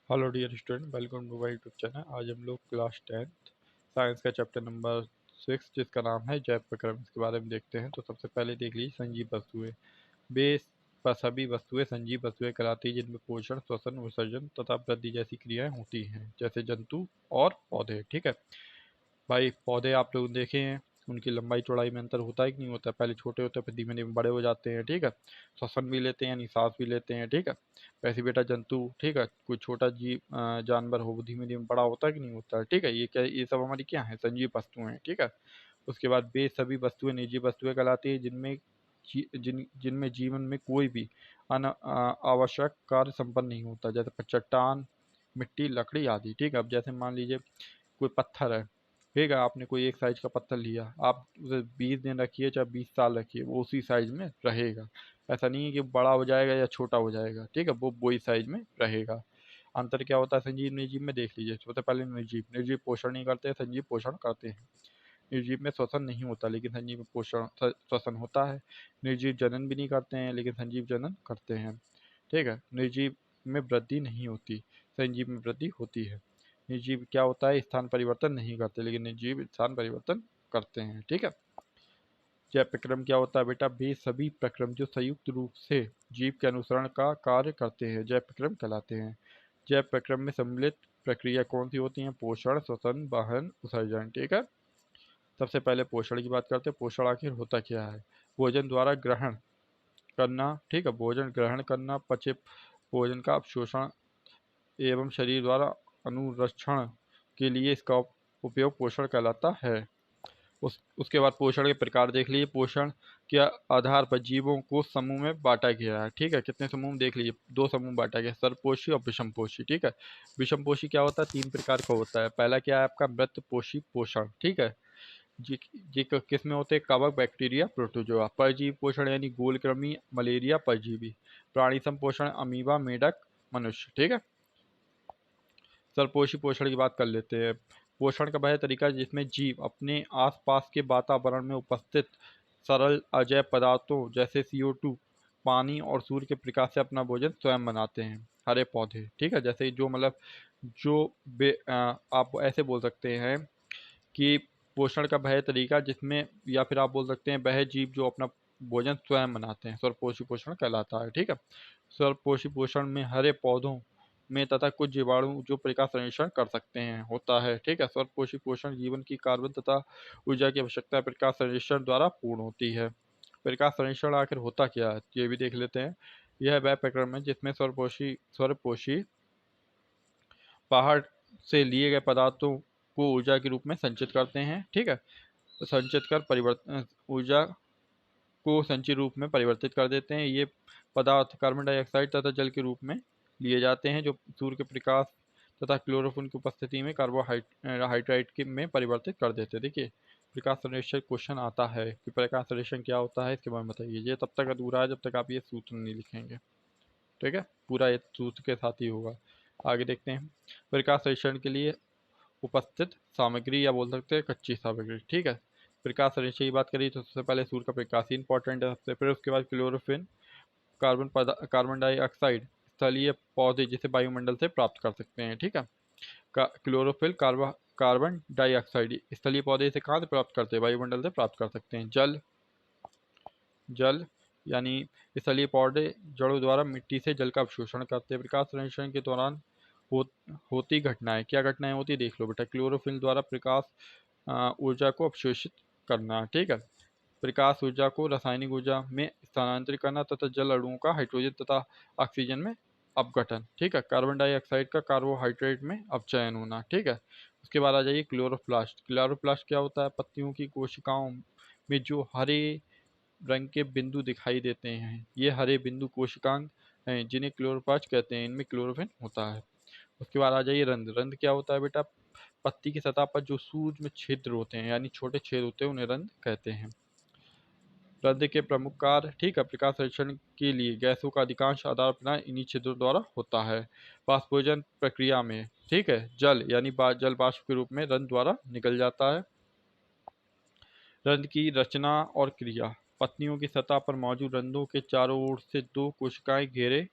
Hello dear student, welcome to my YouTube channel. आज हम लोग क्लास 10th साइंस का चैप्टर नंबर 6 जिसका नाम है जैव प्रक्रम, इसके बारे में देखते हैं। तो सबसे पहले देख लीजिए संजीव वस्तुएं। बेस पर सभी वस्तुएं संजीव वस्तुएं कहलाती हैं जिनमें पोषण, श्वसन, विसर्जन तथा वृद्धि जैसी क्रियाएं होती हैं, जैसे जंतु और पौधे। ठीक है भाई, पौधे आप लोग देखे हैं, उनकी लंबाई चौड़ाई में अंतर होता है कि नहीं होता है। पहले छोटे होते हैं, फिर धीमे धीमे बड़े हो जाते हैं। ठीक है, श्वसन भी लेते हैं यानी सांस भी लेते हैं। ठीक है, वैसे बेटा जंतु, ठीक है, कोई छोटा जीव जानवर हो, वो धीमे धीमे बड़ा होता है कि नहीं होता है। ठीक है, ये क्या, ये सब हमारी क्या है, संजीव वस्तुएं हैं। ठीक है, उसके बाद वे सभी वस्तुएं निर्जीव वस्तुएं कहलाती है जिनमें जिनमें जीवन में कोई भी आवश्यक कार्य संपन्न नहीं होता, जैसे चट्टान, मिट्टी, लकड़ी आदि। ठीक है, अब जैसे मान लीजिए कोई पत्थर है, ठीक है, आपने कोई एक साइज का पत्थर लिया, आप उसे 20 दिन रखिए चाहे 20 साल रखिए, वो उसी साइज में रहेगा। ऐसा नहीं है कि बड़ा हो जाएगा या छोटा हो जाएगा। ठीक है, वो वही साइज में रहेगा। अंतर क्या होता है संजीव निर्जीव में, देख लीजिए। सबसे पहले निर्जीव, निर्जीव पोषण नहीं करते हैं, संजीव पोषण करते हैं। निर्जीव में श्वसन नहीं होता लेकिन संजीव में पोषण श्वसन होता है। निर्जीव जनन भी नहीं करते हैं लेकिन संजीव जनन करते हैं। ठीक है, निर्जीव में वृद्धि नहीं होती, संजीव में वृद्धि होती है। निर्जीव क्या होता है, स्थान परिवर्तन नहीं करते लेकिन निर्जीव स्थान परिवर्तन करते हैं। ठीक है, जैव प्रक्रम क्या होता है बेटा, वे सभी प्रक्रम जो संयुक्त रूप से जीव के अनुसरण का कार्य करते हैं जैव प्रक्रम कहलाते हैं। जैव प्रक्रम में सम्मिलित प्रक्रिया कौन सी होती है, पोषण, श्वसन, वहन, उत्सर्जन। ठीक है, सबसे पहले पोषण की बात करते हैं। पोषण आखिर होता क्या है, भोजन द्वारा ग्रहण करना। ठीक है, भोजन ग्रहण करना, पचे भोजन का अवशोषण एवं शरीर द्वारा अनुरक्षण के लिए इसका उपयोग पोषण कहलाता है। उसके बाद पोषण के प्रकार देख लीजिए। पोषण के आधार पर जीवों को समूह में बांटा गया है। ठीक है, कितने समूह देख लीजिए, दो समूह बांटा गया, सर्वपोषी और विषमपोषी। ठीक है, विषमपोषी क्या होता है, 3 प्रकार का होता है। पहला क्या है आपका, मृतपोषी पोषण। ठीक है, जी जी किस में होते हैं, कवक, बैक्टीरिया, प्रोटोजोआ। परजीवी पोषण यानी गोलकृमि, मलेरिया, परजीवी। प्राणी संपोषण, अमीबा, मेढक, मनुष्य। ठीक है, सर्वपोषी पोषण की बात कर लेते हैं। पोषण का वह तरीका जिसमें जीव अपने आसपास के वातावरण में उपस्थित सरल अजैव पदार्थों जैसे CO2, पानी और सूर्य के प्रकाश से अपना भोजन स्वयं बनाते हैं। हरे पौधे, ठीक है, जैसे जो मतलब जो आप ऐसे बोल सकते हैं कि पोषण का वह तरीका जिसमें, या फिर आप बोल सकते हैं वह जीव जो अपना भोजन स्वयं बनाते हैं, सर्वपोषी पोषण कहलाता है। ठीक है, सर्वपोषी पोषण में हरे पौधों में तथा कुछ जीवाणु जो प्रकाश संश्लेषण कर सकते हैं होता है। ठीक है, सर्वपोषी पोषण जीवन की कार्बन तथा ऊर्जा की आवश्यकता प्रकाश संश्लेषण द्वारा पूर्ण होती है। प्रकाश संश्लेषण आखिर होता क्या है, ये भी देख लेते हैं। यह वह प्रक्रम है जिसमें सर्वपोषी पहाड़ से लिए गए पदार्थों को ऊर्जा के रूप में संचित करते हैं। ठीक है, तो संचित कर परिवर्तन ऊर्जा को संचित रूप में परिवर्तित कर देते हैं। ये पदार्थ कार्बन डाइऑक्साइड तथा जल के रूप में लिए जाते हैं, जो सूर्य के प्रकाश तथा क्लोरोफिल की उपस्थिति में कार्बोहाइड्रेट के में परिवर्तित कर देते हैं। देखिए, प्रकाश संश्लेषण क्वेश्चन आता है कि प्रकाश संश्लेषण क्या होता है, इसके बारे में बताइए। ये तब तक अधूरा है जब तक आप ये सूत्र नहीं लिखेंगे। ठीक है, पूरा ये सूत्र के साथ ही होगा। आगे देखते हैं, प्रकाश संश्लेषण के लिए उपस्थित सामग्री, या बोल सकते हैं कच्ची सामग्री। ठीक है, प्रकाश संश्लेषण की बात करें तो सबसे पहले सूर्य का प्रकाश ही इंपॉर्टेंट है सबसे, फिर उसके बाद क्लोरोफिल, कार्बन डाइऑक्साइड स्थलीय पौधे जिसे वायुमंडल से प्राप्त कर सकते हैं। ठीक है, क्लोरोफिल, कार्बन डाइऑक्साइड स्थलीय पौधे से कहाँ से प्राप्त करते हैं, वायुमंडल से प्राप्त कर सकते हैं। जल जल यानी स्थलीय पौधे जड़ों द्वारा मिट्टी से जल का अवशोषण करते हैं। प्रकाश संश्लेषण के दौरान हो, होती घटनाएं, क्या घटनाएं होती है देख लो बेटा। क्लोरोफिल द्वारा प्रकाश ऊर्जा को अवशोषित करना। ठीक है, प्रकाश ऊर्जा को रासायनिक ऊर्जा में स्थानांतरित करना तथा जल अणुओं का हाइड्रोजन तथा ऑक्सीजन में अपघटन। ठीक है, कार्बन डाइऑक्साइड का कार्बोहाइड्रेट में अपचयन होना। ठीक है, उसके बाद आ जाइए क्लोरोप्लास्ट। क्लोरोप्लास्ट क्या होता है, पत्तियों की कोशिकाओं में जो हरे रंग के बिंदु दिखाई देते हैं, ये हरे बिंदु कोशिकांग हैं जिन्हें क्लोरोप्लास्ट कहते हैं, इनमें क्लोरोफिल होता है। उसके बाद आ जाइए रंध्र। रंध्र क्या होता है बेटा, पत्ती की सतह पर जो सूक्ष्म छिद्र होते हैं यानी छोटे छेद होते हैं, उन्हें रंध्र कहते हैं। रंध्र के प्रमुख कार्य, ठीक है, प्रकाश संश्लेषण के लिए गैसों का अधिकांश आदान प्रदान इन्हीं छिद्रों द्वारा होता है। बाष्पोजन प्रक्रिया में, ठीक है, जल यानी जल बाष्प के रूप में रंध्र द्वारा निकल जाता है। रंध्र की रचना और क्रिया, पत्तियों की सतह पर मौजूद रंध्रों के चारों ओर से दो कोशिकाएं घेरे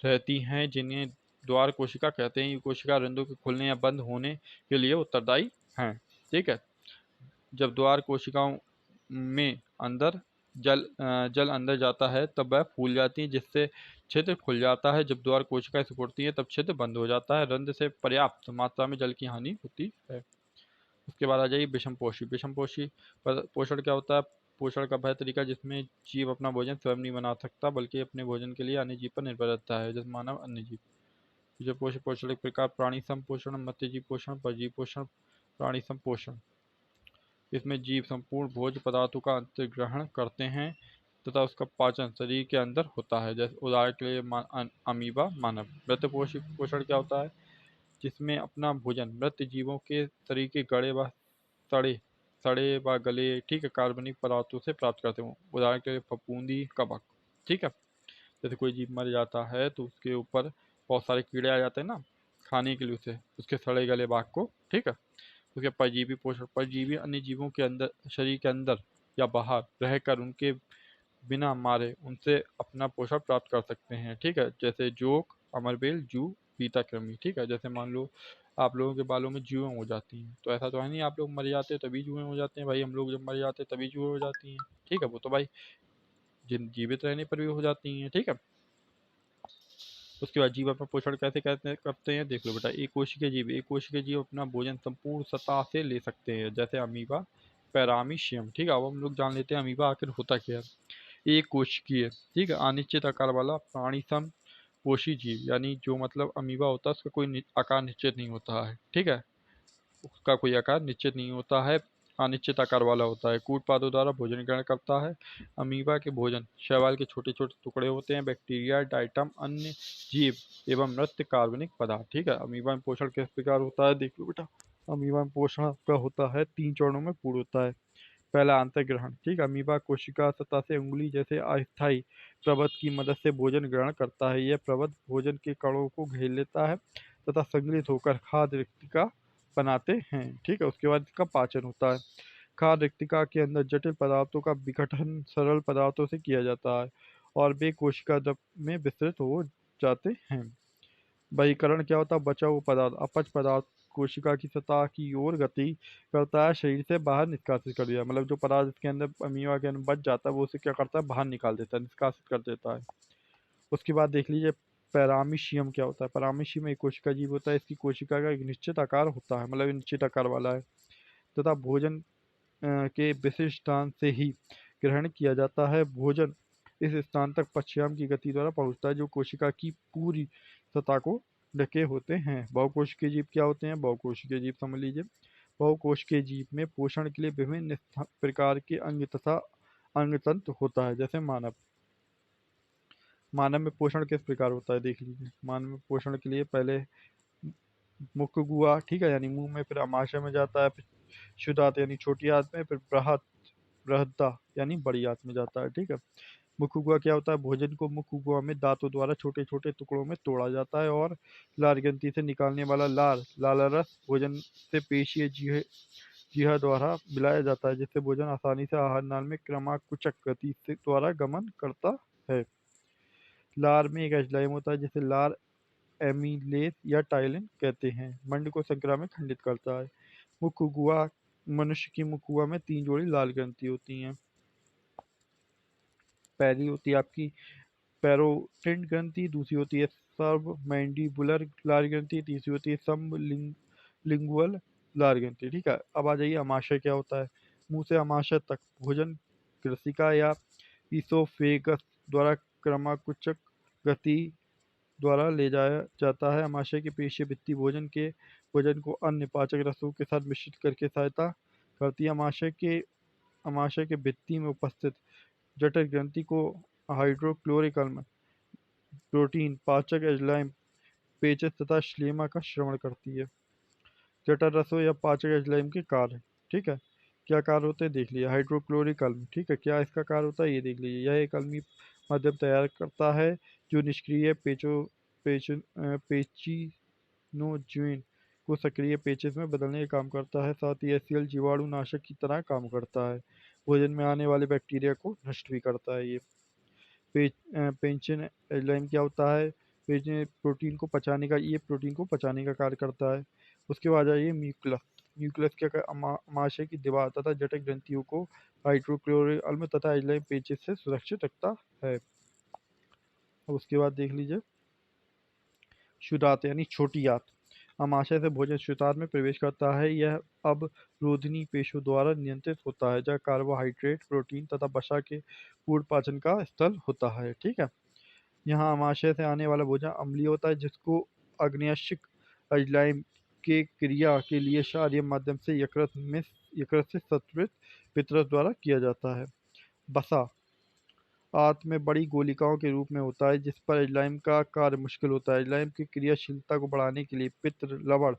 रहती हैं जिन्हें द्वार कोशिका कहते हैं। ये कोशिका रंध्रों के खुलने या बंद होने के लिए उत्तरदायी हैं। ठीक है। जब द्वार कोशिकाओं में अंदर जल अंदर जाता है तब वह फूल जाती है, जिससे छिद्र खुल जाता है। जब द्वार कोशिकाएं सिकुड़ती हैं तब छिद्र बंद हो जाता है। रंध्र से पर्याप्त मात्रा में जल की हानि होती है। उसके बाद आ जाइए विषमपोषी। विषमपोषी पोषण क्या होता है? पोषण का वह तरीका जिसमें जीव अपना भोजन स्वयं नहीं बना सकता, बल्कि अपने भोजन के लिए अन्य जीव पर निर्भर रहता है, जैसे मानव, अन्य जीव। विषमपोषी पोषण एक प्रकार प्राणी संपोषण, मत्स्यजीव पोषण, परजीवी पोषण, प्राणी संपोषण। इसमें जीव संपूर्ण भोज्य पदार्थों का अंतर्ग्रहण करते हैं तथा उसका पाचन शरीर के अंदर होता है। जैसे उदाहरण के लिए अमीबा, मानव। मृत पोषण क्या होता है? जिसमें अपना भोजन मृत जीवों के शरीर के गड़े व सड़े सड़े व गले, ठीक है, कार्बनिक पदार्थों से प्राप्त करते हो। उदाहरण के लिए फफूंदी, कवक। ठीक है। जैसे कोई जीव मर जाता है तो उसके ऊपर बहुत सारे कीड़े आ जाते हैं ना, खाने के लिए उसे, उसके सड़े गले भाग को। ठीक है। उसके परजीवी पोषण। परजीवी अन्य जीवों के अंदर, शरीर के अंदर या बाहर रहकर उनके बिना मारे उनसे अपना पोषण प्राप्त कर सकते हैं। ठीक है। जैसे जोक, अमरबेल, जू, पीता कृमि। ठीक है। जैसे मान लो आप लोगों के बालों में जुएं हो जाती हैं, तो ऐसा तो है नहीं आप लोग मर जाते हैं तभी जुएं हो जाते हैं भाई। हम लोग जब मर जाते हैं तभी जुएं हो जाती हैं। ठीक है। वो तो भाई जिन जीवित रहने पर भी हो जाती हैं। ठीक है। उसके बाद जीव अपना पोषण कैसे करते हैं देख लो बेटा। एक कोशिकीय जीव। एक कोशिकीय जीव अपना भोजन संपूर्ण सतह से ले सकते हैं, जैसे अमीबा, पैरामीशियम। ठीक है। अब हम लोग जान लेते हैं अमीबा आखिर होता क्या है। एक कोशिकीय, ठीक है, अनिश्चित आकार वाला प्राणी सम पोषी जीव, यानी जो मतलब अमीबा होता है उसका कोई आकार निश्चित नहीं होता है। ठीक है। उसका कोई आकार निश्चित नहीं होता है, अनिश्चित आकार वाला होता है। कूट पादों द्वारा भोजन ग्रहण करता है। अमीबा के भोजन शैवाल के छोटे छोटे टुकड़े होते हैं। बैक्टीरिया, डाइटम, अन्य जीव एवं मृत कार्बनिक पदार्थ। ठीक है। अमीबा में पोषण किस प्रकार होता है देख लो बेटा। अमीबा में पोषण आपका होता है 3 चरणों में पूर्ण होता है। पहला आंतरिक ग्रहण। ठीक है। अमीबा कोशिका सतह से उंगली जैसे अस्थायी प्रवद की मदद से भोजन ग्रहण करता है। यह प्रवद भोजन के कणों को घेर लेता है तथा संग्रहित होकर खाद्य रिक्तिका बनाते हैं। ठीक है। उसके बाद इसका पाचन होता है। खाद्य रिक्तिका के अंदर जटिल पदार्थों का विघटन सरल पदार्थों से किया जाता है और वे कोशिका द्रव में विस्तृत हो जाते हैं। बहिकरण क्या होता है? बचा हुआ पदार्थ, अपच पदार्थ कोशिका की सतह की ओर गति करता है, शरीर से बाहर निष्कासित कर दिया। मतलब जो पदार्थ इसके अंदर अमीबा के अंदर बच जाता है वो उसे क्या करता है? बाहर निकाल देता है, निष्कासित कर देता है। उसके बाद देख लीजिए पैरामीशियम क्या होता है। पैरामीशियम एक कोशिका जीव होता है। इसकी कोशिका का एक निश्चित आकार होता है, मतलब निश्चित आकार वाला है तथा भोजन के विशिष्ट स्थान से ही ग्रहण किया जाता है। भोजन इस स्थान तक पश्चिम की गति द्वारा पहुंचता है, जो कोशिका की पूरी सतह को ढके होते हैं। बहुकोशिकीय जीव क्या होते हैं? बहुकोशिकीय जीव समझ लीजिए। बहुकोशिकीय जीव में पोषण के लिए विभिन्न प्रकार के अंग तथा अंग तंत्र होता है, जैसे मानव। मानव में पोषण किस प्रकार होता है देख लीजिए। मानव में पोषण के लिए पहले मुख्य गुहा, ठीक है, यानी मुंह में, फिर अमाशय में जाता है, फिर शुद्धात यानी छोटी आंत में, फिर बृहत बृहद्धा यानी बड़ी आंत में जाता है। ठीक है। मुख्य गुहा क्या होता है? भोजन को मुख्य गुहा में दांतों द्वारा छोटे छोटे टुकड़ों में तोड़ा जाता है और लार ग्रंथि से निकालने वाला लालारस भोजन से पेशीय जीहा द्वारा मिलाया जाता है, जिससे भोजन आसानी से आहार नाल में क्रमाकुचक गति से द्वारा गमन करता है। लार में एक एंजाइम होता है जिसे लार एमिलेज या टाइलिन कहते हैं, मंड को संक्रामक में खंडित करता है। मुख्य गुहा। मनुष्य की मुख्य गुहा में 3 जोड़ी लाल ग्रंथि होती हैं। पहली होती है आपकी पैरोटिड ग्रंथि, दूसरी होती है सबमैंडिबुलर लार ग्रंथि, तीसरी होती है सबलिंगुअल लार ग्रंथि। ठीक है। अब आ जाइए अमाशय क्या होता है। मुंह से अमाशय तक भोजन कृषिका या ईसोफेगस द्वारा क्रमाकुचक गति द्वारा ले जाया जाता है। अमाशय की पेशीय भित्ति भोजन को अन्य पाचक रसों के साथ मिश्रित करके सहायता करती है। अमाशय के भित्ति में उपस्थित जठर ग्रंथि को हाइड्रोक्लोरिक अम्ल, प्रोटीन, पाचक एंजाइम, पेचेस तथा श्लेमा का श्रवण करती है। जठर रसों या पाचक एंजाइम के कार्य। ठीक है। क्या कार्य होते हैं देख लीजिए। हाइड्रोक्लोरिक अम्ल, ठीक है, क्या इसका कार्य होता है ये देख लीजिए। यह एक अम्लीय माध्यम तैयार करता है जो निष्क्रिय पेचिनोजुइन को सक्रिय पेचेस में बदलने का काम करता है। साथ ही एचसीएल जीवाणु नाशक की तरह काम करता है। भोजन में आने वाले बैक्टीरिया को नष्ट भी करता है ये। पेंचिन एंजाइम क्या होता है? प्रोटीन को पचाने का, ये प्रोटीन को पचाने का कार्य करता है। उसके बाद आ जाइए म्यूकुलस। म्यूकुलस क्या अमाशय की दीवार तथा जठर ग्रंथियों को हाइड्रोक्लोरिक अम्ल तथा एंजाइम पेचेस से सुरक्षित रखता है। अब उसके बाद देख लीजिए क्षुधात यानी छोटी आंत। आमाशय से भोजन क्षुधात में प्रवेश करता है। यह अब रोधिनी पेशियों द्वारा नियंत्रित होता है, जहाँ कार्बोहाइड्रेट, प्रोटीन तथा वसा के पूर्ण पाचन का स्थल होता है। ठीक है। यहाँ आमाशय से आने वाला भोजन अम्लीय होता है, जिसको अग्न्याशयिक एंजाइम के क्रिया के लिए क्षारीय माध्यम से यकृत से सत्वरित पितरस द्वारा किया जाता है। वसा आंत में बड़ी गोलिकाओं के रूप में होता है, जिस पर एंजाइम का कार्य मुश्किल होता है। एंजाइम की क्रियाशीलता को बढ़ाने के लिए पित्त लवण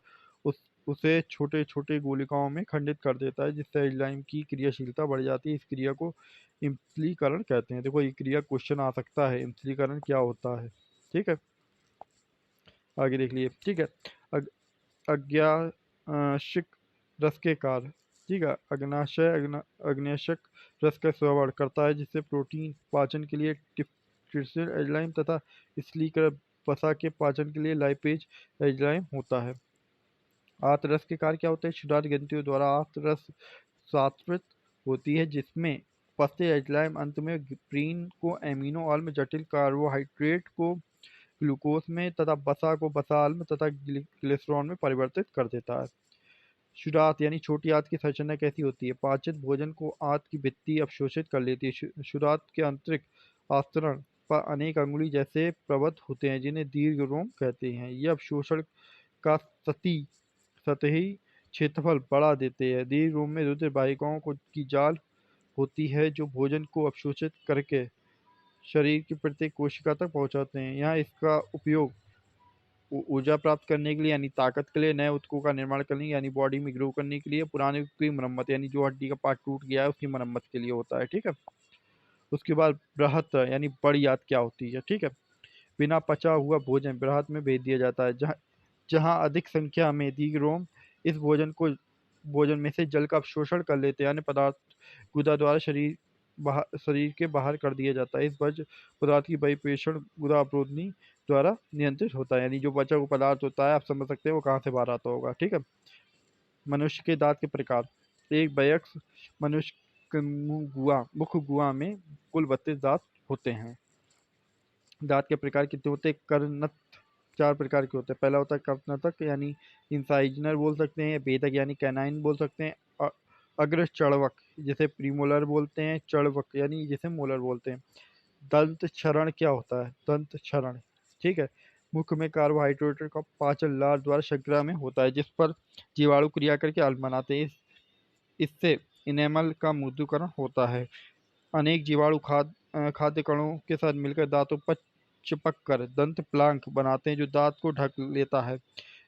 उसे छोटे छोटे गोलिकाओं में खंडित कर देता है, जिससे एंजाइम की क्रियाशीलता बढ़ जाती है। इस क्रिया को इम्पलीकरण कहते हैं। देखो ये क्रिया क्वेश्चन आ सकता है, इम्पलीकरण क्या होता है। ठीक है, आगे देख लिए। ठीक है, अग्न्याशयिक रस के कार्य। ठीक है, अग्न्याशयक रस का स्रावण करता है, जिससे प्रोटीन पाचन के लिए टिप्सिन एंजाइम तथा स्थलीकृत वसा के पाचन के लिए लाइपेज एंजाइम होता है। आंत के कार्य क्या होते हैं? क्षुद्रांत ग्रंथियों द्वारा आंत सात्वित होती है, जिसमें उपस्थित एंजाइम अंत में प्रीन को एमिनो अम्ल, जटिल कार्बोहाइड्रेट को ग्लूकोज में तथा वसा को वसा अम्ल तथा ग्लिसरॉल में परिवर्तित कर देता है। क्षुरात यानी छोटी आंत की संरचना कैसी होती है? पाचित भोजन को आंत की भित्ति अवशोषित कर लेती है। क्षुरात के आंतरिक आस्तरण पर अनेक अंगुली जैसे प्रवत होते हैं, जिन्हें दीर्घ रोम कहते हैं। यह अवशोषण का सतही क्षेत्रफल बढ़ा देते हैं। दीर्घ रोम में रुधिर वाहिकाओं की जाल होती है, जो भोजन को अवशोषित करके शरीर की प्रत्येक कोशिका तक पहुंचाते हैं। यहाँ इसका उपयोग ऊर्जा प्राप्त करने के लिए यानी ताकत के लिए, नए ऊतकों का निर्माण करने यानी बॉडी में ग्रो करने के लिए, पुराने की मरम्मत यानी जो हड्डी का पार्ट टूट गया है उसकी मरम्मत के लिए होता है। ठीक है। उसके बाद बृहत यानी बड़ी आंत क्या होती है? ठीक है, बिना पचा हुआ भोजन बृहत में भेज दिया जाता है, जहाँ जहाँ अधिक संख्या में दीर्घरोम इस भोजन में से जल का अवशोषण कर लेते हैं। अन्य पदार्थ गुदा द्वारा शरीर के बाहर कर दिया जाता है। इस वर्ज्य पदार्थ की बहिर्वेशन गुदा अवरोधनी द्वारा नियंत्रित होता है। यानी जो बचा हुआ पदार्थ होता है, आप समझ सकते हैं वो कहाँ से बाहर आता होगा। ठीक है। मनुष्य के दांत के प्रकार। एक वयस्क मनुष्य के मुख गुहा में कुल 32 दांत होते हैं। दांत के प्रकार कितने होते हैं? कर्णत 4 प्रकार के होते हैं। पहला होता है कर्णतक यानी इंसाइजनर बोल सकते हैं, भेदक यानी कैनाइन बोल सकते हैं, अग्र चढ़वक जिसे प्रीमोलर बोलते हैं, चढ़वक यानी जिसे मोलर बोलते हैं। दंत क्षरण क्या होता है? दंत क्षरण, ठीक है, मुख में कार्बोहाइड्रेट का पाचन लार द्वारा शर्करा में होता है, जिस पर जीवाणु क्रिया करके अम्ल बनाते हैं। इससे इनेमल का मृदुकरण होता है। अनेक जीवाणु खाद्य कणों के साथ मिलकर दांतों पर चिपक कर दंत प्लांक बनाते हैं, जो दांत को ढक लेता है।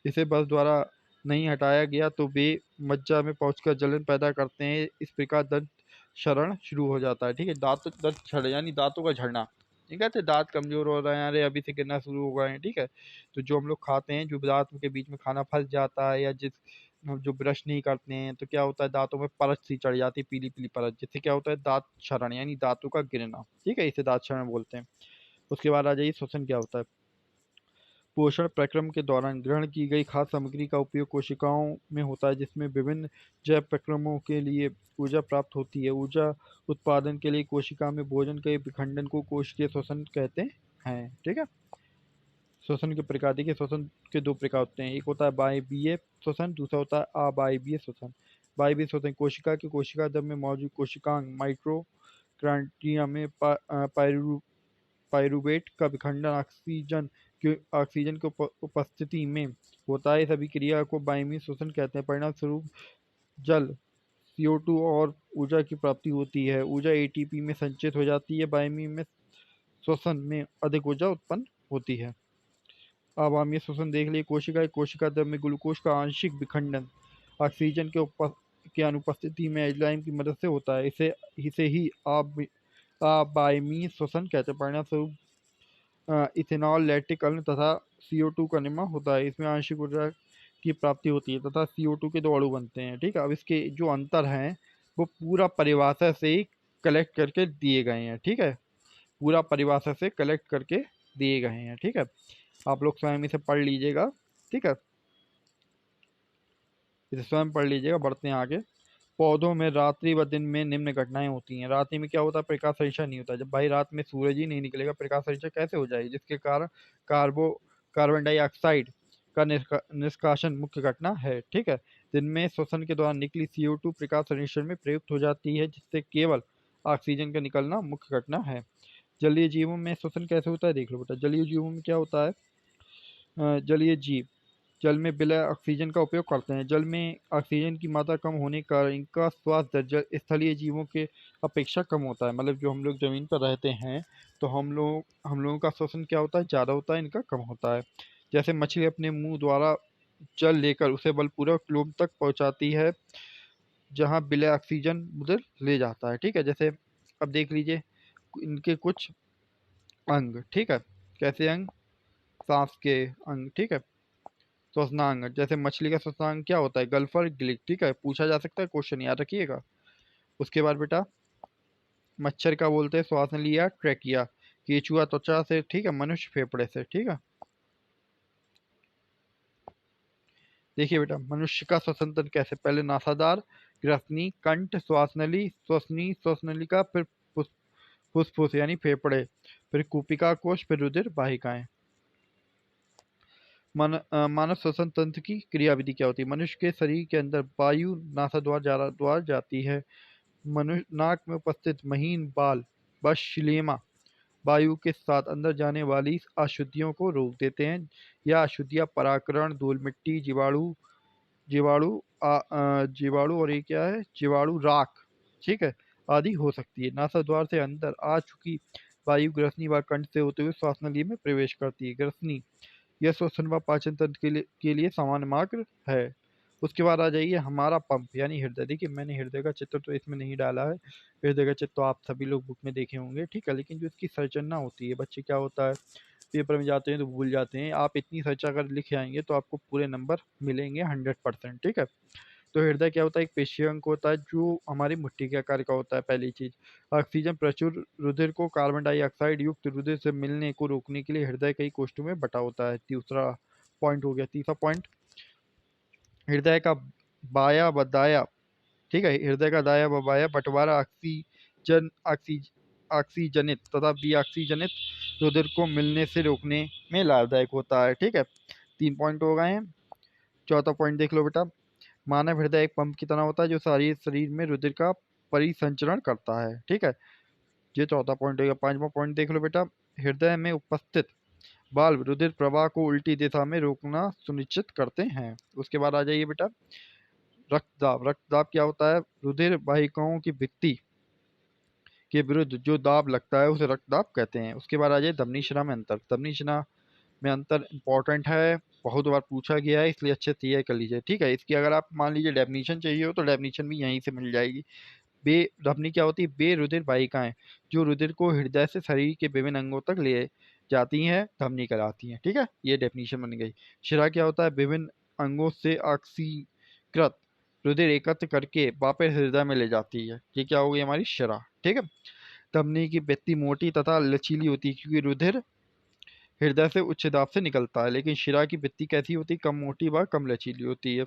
इसे ब्रश द्वारा नहीं हटाया गया तो वे मज्जा में पहुंचकर जलन पैदा करते हैं। इस प्रकार दंत क्षरण शुरू हो जाता है। ठीक है, दंत क्षरण यानी दांतों का झड़ना। ठीक है, तो दांत कमजोर हो रहे हैं, अरे अभी से गिरना शुरू हो गए हैं। ठीक है, तो जो हम लोग खाते हैं, जो दांत के बीच में खाना फंस जाता है, या जो ब्रश नहीं करते हैं, तो क्या होता है दांतों में परत सी चढ़ जाती है, पीली पीली परत, जिससे क्या होता है दांत क्षरण यानी दांतों का गिरना। ठीक है, इसे दांत क्षरण बोलते हैं। उसके बाद आ जाइए श्वसन क्या होता है। पोषण प्रक्रम के दौरान ग्रहण की गई खाद्य सामग्री का उपयोग कोशिकाओं में होता है, जिसमें विभिन्न जैव प्रक्रमों के लिए ऊर्जा प्राप्त होती है। ऊर्जा उत्पादन के लिए कोशिका में भोजन के विखंडन को कोशिकीय श्वसन कहते हैं। ठीक है, श्वसन के प्रकार देखिए, श्वसन के 2 प्रकार होते हैं। एक होता है वायवीय श्वसन, दूसरा होता है अवायवीय श्वसन। वायवीय श्वसन कोशिका के कोशिका द्रव्य में मौजूद कोशिकांग माइटोकॉन्ड्रिया में पाइरूवेट का विखंडन ऑक्सीजन की उपस्थिति में होता है। सभी क्रिया को वायवीय श्वसन कहते हैं। परिणाम स्वरूप जल CO2 और ऊर्जा की प्राप्ति होती है। ऊर्जा ATP में संचित हो जाती है। वायवीय में श्वसन में अधिक ऊर्जा उत्पन्न होती है। अब हम ये श्वसन देख लिए। कोशिका द्रव्य में ग्लूकोज का आंशिक विखंडन ऑक्सीजन के अनुपस्थिति में एंजाइम की मदद से होता है। इसे ही अवायवीय श्वसन कहते हैं। परिणाम स्वरूप इथेनॉल, लैक्टिक अम्ल तथा CO2 का निर्माण होता है। इसमें आंशिक ऊर्जा की प्राप्ति होती है तथा CO2 के 2 अणु बनते हैं। ठीक है, अब इसके जो अंतर हैं वो पूरा परिभाषा से ही कलेक्ट करके दिए गए हैं। ठीक है, पूरा परिभाषा से कलेक्ट करके दिए गए हैं। ठीक है, आप लोग स्वयं इसे पढ़ लीजिएगा, ठीक है, इसे स्वयं पढ़ लीजिएगा। बढ़ते हैं आगे। पौधों में रात्रि व दिन में निम्न घटनाएं होती हैं। रात्रि में क्या होता है, प्रकाश संश्लेषण नहीं होता। जब भाई रात में सूरज ही नहीं निकलेगा, प्रकाश संश्लेषण कैसे हो जाएगी, जिसके कारण कार्बो कार्बन डाइऑक्साइड का निष्कासन मुख्य घटना है, ठीक है। दिन में श्वसन के दौरान निकली CO2 प्रकाश संश्लेषण में प्रयुक्त हो जाती है, जिससे केवल ऑक्सीजन का निकलना मुख्य घटना है। जलीय जीवों में श्वसन कैसे होता है, देख लो बेटा। जलीय जीवों में क्या होता है, जलीय जीव जल में बिना ऑक्सीजन का उपयोग करते हैं। जल में ऑक्सीजन की मात्रा कम होने का इनका श्वास दर स्थलीय जीवों के अपेक्षा कम होता है। मतलब जो हम लोग जमीन पर रहते हैं, तो हम लोगों का श्वसन क्या होता है, ज़्यादा होता है, इनका कम होता है। जैसे मछली अपने मुंह द्वारा जल लेकर उसे बलपूर्वक लोम तक पहुंचाती है, जहां बिना ऑक्सीजन उधर ले जाता है, ठीक है। जैसे अब देख लीजिए इनके कुछ अंग, ठीक है, कैसे अंग, सांस के अंग, ठीक है। श्वसनांग, जैसे मछली का श्वसनांग क्या होता है, गल्फर गिलिक, ठीक है, पूछा जा सकता है, क्वेश्चन याद रखिएगा। उसके बाद बेटा मच्छर का बोलते हैं श्वास नली या ट्रैकिया। केचुआ त्वचा से, ठीक है, मनुष्य फेफड़े से, ठीक है। देखिए बेटा मनुष्य का श्वसन तंत्र कैसे, पहले नासादार, ग्रसनी, कंठ, श्वास नली, श्वसनी, श्वसनलिका, फिर फुसफुस यानी फेफड़े, फिर कूपिका कोश, फिर रुधिर वाहिकाएं। मानव श्वसन तंत्र की क्रियाविधि क्या होती है। मनुष्य के शरीर के अंदर वायु नासाद्वार जाती है। मनुष्य नाक में उपस्थित महीन बाल व शिलेमा वायु के साथ अंदर जाने वाली अशुद्धियों को रोक देते हैं। यह अशुद्धियां परागकण, धूल मिट्टी, जीवाणु जीवाणु जीवाणु और ये क्या है, जीवाणु राख, ठीक है, आदि हो सकती है। नासाद्वार से अंदर आ चुकी वायु ग्रसनी व कंठ से होते हुए श्वास नली में प्रवेश करती है। ग्रसनी यह श्वसन व पाचन तंत्र के लिए सामान्य मार्ग है। उसके बाद आ जाइए हमारा पंप यानी हृदय। देखिए मैंने हृदय का चित्र तो इसमें नहीं डाला है, हृदय का चित्र तो आप सभी लोग बुक में देखे होंगे, ठीक है। लेकिन जो इसकी संरचना होती है, बच्चे क्या होता है, पेपर में जाते हैं तो भूल जाते हैं। आप इतनी सर्च अगर लिखे आएंगे तो आपको पूरे नंबर मिलेंगे 100%, ठीक है। तो हृदय क्या होता है, एक पेशीय अंग होता है जो हमारी मुट्ठी के आकार का होता है। पहली चीज, ऑक्सीजन प्रचुर रुधिर को कार्बन डाइऑक्साइड युक्त रुधिर से मिलने को रोकने के लिए हृदय कई कोष्ठों में बटा होता है। दूसरा पॉइंट हो गया। तीसरा पॉइंट, हृदय का बाया व दाया, ठीक है, हृदय का दाया व बाया बंटवारा ऑक्सीजनित तथा विऑक्सीजनित रुधिर को मिलने से रोकने में लाभदायक होता है, ठीक है। 3 पॉइंट हो गए हैं। चौथा पॉइंट देख लो बेटा, मानव हृदय एक पंप की तरह होता है जो सारी शरीर में रुधिर का परिसंचरण करता है, ठीक है। ये चौथा पॉइंट हो गया। 5वां पॉइंट देख लो बेटा, हृदय में उपस्थित वाल्व रुधिर प्रवाह को उल्टी दिशा में रोकना सुनिश्चित करते हैं। उसके बाद आ जाइए बेटा रक्तदाब। रक्तदाब क्या होता है, रुधिर वाहिकाओं की भित्ति के विरुद्ध जो दाब लगता है उसे रक्तदाब कहते हैं। उसके बाद आ जाइए धमनी शिरा में अंतर। धमनी शिरा में अंतर इंपॉर्टेंट है, बहुत बार पूछा गया है, इसलिए अच्छे से तैयार कर लीजिए, ठीक है। इसकी अगर आप मान लीजिए डेफिनेशन चाहिए हो तो डेफिनेशन भी यहीं से मिल जाएगी। बे धमनी क्या होती है, बेरुधिर वाहिकाएं जो रुधिर को हृदय से शरीर के विभिन्न अंगों तक ले जाती हैं, धमनी कहलाती हैं, ठीक है। ये डेफिनेशन बन गई। शिरा क्या होता है, विभिन्न अंगों से ऑक्सीकृत रुधिर एकत्र करके वापस हृदय में ले जाती है। ये क्या हो गई हमारी शिरा, ठीक है। धमनी की भित्ति मोटी तथा लचीली होती है क्योंकि रुधिर हृदय से उच्च दाब से निकलता है, लेकिन शिरा की भित्ति कैसी होती है, कम मोटी व कम लचीली होती है।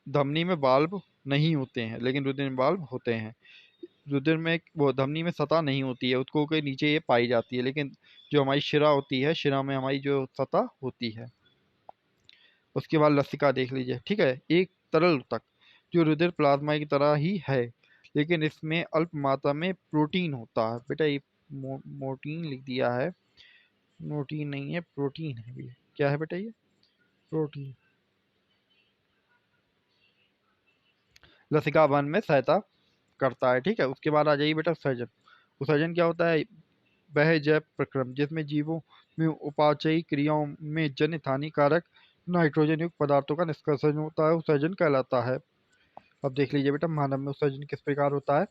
धमनी में वाल्व नहीं होते हैं लेकिन रुधिर में वाल्व होते हैं। रुधिर में वो धमनी में सतह नहीं होती है, उत्तकों के नीचे ये पाई जाती है, लेकिन जो हमारी शिरा होती है, शिरा में हमारी जो सतह होती है। उसके बाद लसिका देख लीजिए, ठीक है, एक तरल ऊतक जो रुधिर प्लाज्मा की तरह ही है, लेकिन इसमें अल्प मात्रा में प्रोटीन होता है। बेटा ये मोटीन लिख दिया है, प्रोटीन नहीं है, प्रोटीन है ये। क्या है बेटा ये, प्रोटीन। लसिका बन में सहायता करता है, ठीक है। उसके बाद आ जाइए बेटा उत्सर्जन। उत्सर्जन क्या होता है, वह जैव प्रक्रम जिसमें जीवों में उपापचयी क्रियाओं में जनित हानिकारक नाइट्रोजन युक्त पदार्थों का निष्कर्षण होता है, उत्सर्जन कहलाता है। अब देख लीजिए बेटा मानव में उत्सर्जन किस प्रकार होता है।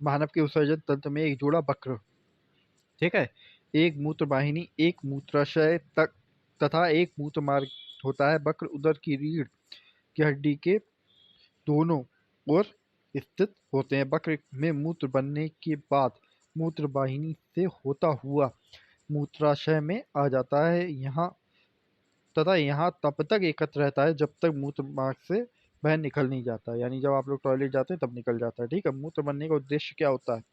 मानव के उत्सर्जन तंत्र में एक जोड़ा वक्र, ठीक है, एक मूत्र वाहिनी, एक मूत्राशय तक तथा एक मूत्र मार्ग होता है। वक्र उदर की रीढ़ की हड्डी के दोनों ओर स्थित होते हैं। वक्र में मूत्र बनने के बाद मूत्र वाहिनी से होता हुआ मूत्राशय में आ जाता है यहाँ तब तक एकत्र रहता है जब तक मूत्र मार्ग से बाहर निकल नहीं जाता। यानी जब आप लोग टॉयलेट जाते हैं तब निकल जाता है। ठीक है, मूत्र बनने का उद्देश्य क्या होता है?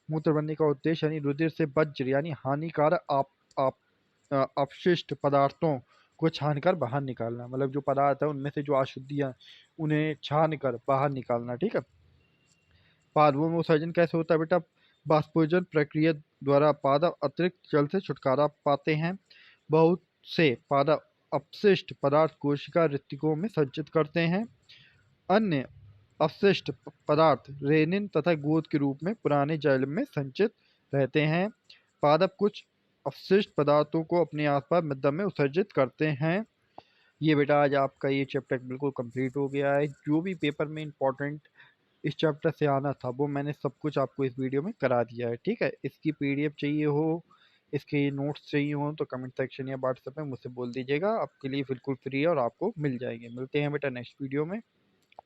मूत्र बनने का उद्देश्य यानी रुधिर से वज्र यानी हानिकारक आप अपशिष्ट पदार्थों को छानकर बाहर निकालना। मतलब जो पदार्थ है उनमें से जो अशुद्धियां उन्हें छान कर बाहर निकालना। ठीक है, पादपों में विसर्जन कैसे होता है बेटा? बाष्पोत्सर्जन प्रक्रिया द्वारा पादप अतिरिक्त जल से छुटकारा पाते हैं। बहुत से पादप अपशिष्ट पदार्थ कोशिका रिक्तिकों में संचित करते हैं। अन्य अपशिष्ट पदार्थ रेनिन तथा गोंद के रूप में पुराने जल में संचित रहते हैं। पादप कुछ अपशिष्ट पदार्थों को अपने आसपास मृदा में उत्सर्जित करते हैं। ये बेटा आज आपका ये चैप्टर बिल्कुल कंप्लीट हो गया है। जो भी पेपर में इंपॉर्टेंट इस चैप्टर से आना था वो मैंने सब कुछ आपको इस वीडियो में करा दिया है। ठीक है, इसकी पीडीएफ चाहिए हो, इसके नोट्स चाहिए हो तो कमेंट सेक्शन या व्हाट्सएप में मुझसे बोल दीजिएगा। आपके लिए बिल्कुल फ्री है और आपको मिल जाएंगे। मिलते हैं बेटा नेक्स्ट वीडियो में।